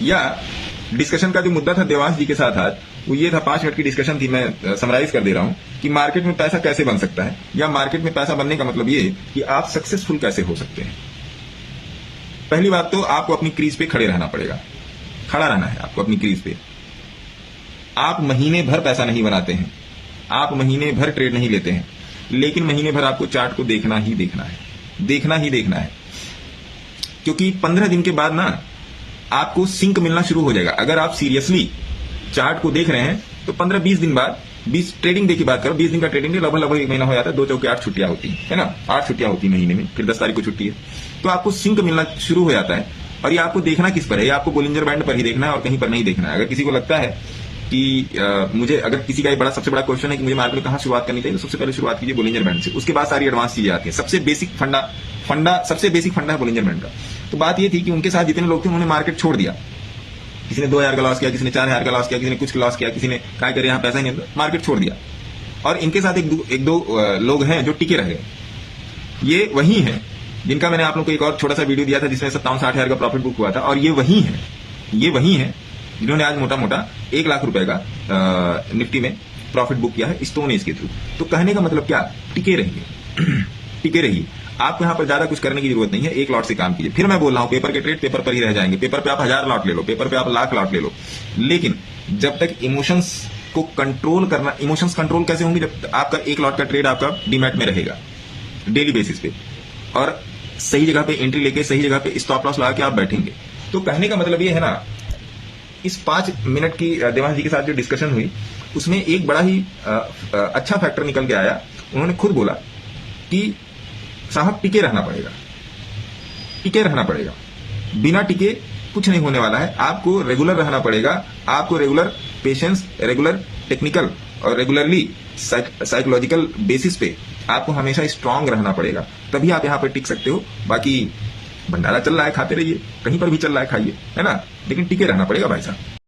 या डिस्कशन का जो मुद्दा था देवांश जी के साथ आज, वो ये था, 5 मिनट की डिस्कशन थी, मैं समराइज कर दे रहा हूं कि मार्केट में पैसा कैसे बन सकता है, या मार्केट में पैसा बनने का मतलब ये कि आप सक्सेसफुल कैसे हो सकते हैं। पहली बात तो आपको अपनी क्रीज पे खड़े रहना पड़ेगा, खड़ा रहना है आपको अपनी क्रीज पे। आप महीने भर पैसा नहीं बनाते हैं, आप महीने भर ट्रेड नहीं लेते हैं, लेकिन महीने भर आपको चार्ट को देखना ही देखना है, देखना ही देखना है। क्योंकि 15 दिन के बाद ना आपको सिंक मिलना शुरू हो जाएगा। अगर आप सीरियसली चार्ट को देख रहे हैं तो 15-20 दिन बाद, 20 ट्रेडिंग डे की बात करो, 20 दिन का ट्रेडिंग डे लगभग 1 महीना हो जाता है, 2 चौके 8 छुट्टियां होती है ना, 8 छुट्टियां होती है महीने में, फिर 10 तारीख को छुट्टी है, तो आपको सिंक मिलना शुरू हो जाता है। और ये आपको देखना किस पर है, ये आपको बोलिंजर बैंड पर ही देखना है और कहीं पर नहीं देखना है। अगर किसी को लगता है कि मुझे, अगर किसी का बड़ा सबसे बड़ा क्वेश्चन है कि मुझे मार्केट में कहां शुरुआत करनी चाहिए, तो सबसे पहले शुरुआत कीजिए बोलिंजर बैंड से, उसके बाद सारी एडवांस चीजें आती है। सबसे बेसिक फंडा है बोलिंजर बैंड का। तो बात ये थी कि उनके साथ जितने लोग थे उन्होंने मार्केट छोड़ दिया। किसी ने 2000 का लॉस किया, किसी ने 4000 का लॉस किया, किसी ने कुछ लॉस किया, किसी ने क्या करे, यहाँ पैसा ही नहीं, मार्केट छोड़ दिया। और इनके साथ एक दो लोग हैं जो टिके रह गए। ये वही है जिनका मैंने आप लोगों को एक और छोटा सा वीडियो दिया था जिसमें 57-60 हजार का प्रॉफिट बुक हुआ था। और ये वही है जिन्होंने आज मोटा मोटा 1 लाख रुपए का निफ्टी में प्रॉफिट बुक किया है स्टोन एज के थ्रू। तो कहने का मतलब क्या, टिके रहिए टिके रहिए। आपको यहाँ पर ज्यादा कुछ करने की जरूरत नहीं है, 1 लॉट से काम कीजिए। फिर मैं बोल रहा हूं, पेपर के ट्रेड पेपर पर ही रह जाएंगे। पेपर पे आप 1000 लॉट ले लो, पेपर पे आप 1,00,000 लॉट ले लो, लेकिन जब तक इमोशंस को कंट्रोल करना, इमोशंस कंट्रोल कैसे होंगे, जब आपका 1 लॉट का ट्रेड आपका डीमैट में रहेगा डेली बेसिस पे, और सही जगह पे एंट्री लेके सही जगह पे स्टॉप लॉस लगा के आप बैठेंगे। तो कहने का मतलब ये है ना, इस 5 मिनट की देवांश जी के साथ जो डिस्कशन हुई उसमें एक बड़ा ही अच्छा फैक्टर निकल के आया। उन्होंने खुद बोला कि साहब टिके रहना पड़ेगा, टिके रहना पड़ेगा, बिना टिके कुछ नहीं होने वाला है। आपको रेगुलर रहना पड़ेगा, आपको रेगुलर पेशेंस, रेगुलर टेक्निकल और रेगुलरली साइकोलॉजिकल बेसिस पे आपको हमेशा स्ट्रांग रहना पड़ेगा, तभी आप यहाँ पे टिक सकते हो। बाकी भंडारा चल रहा है, खाते रहिए, कहीं पर भी चल रहा है खाइए, है ना, लेकिन टिके रहना पड़ेगा भाई साहब।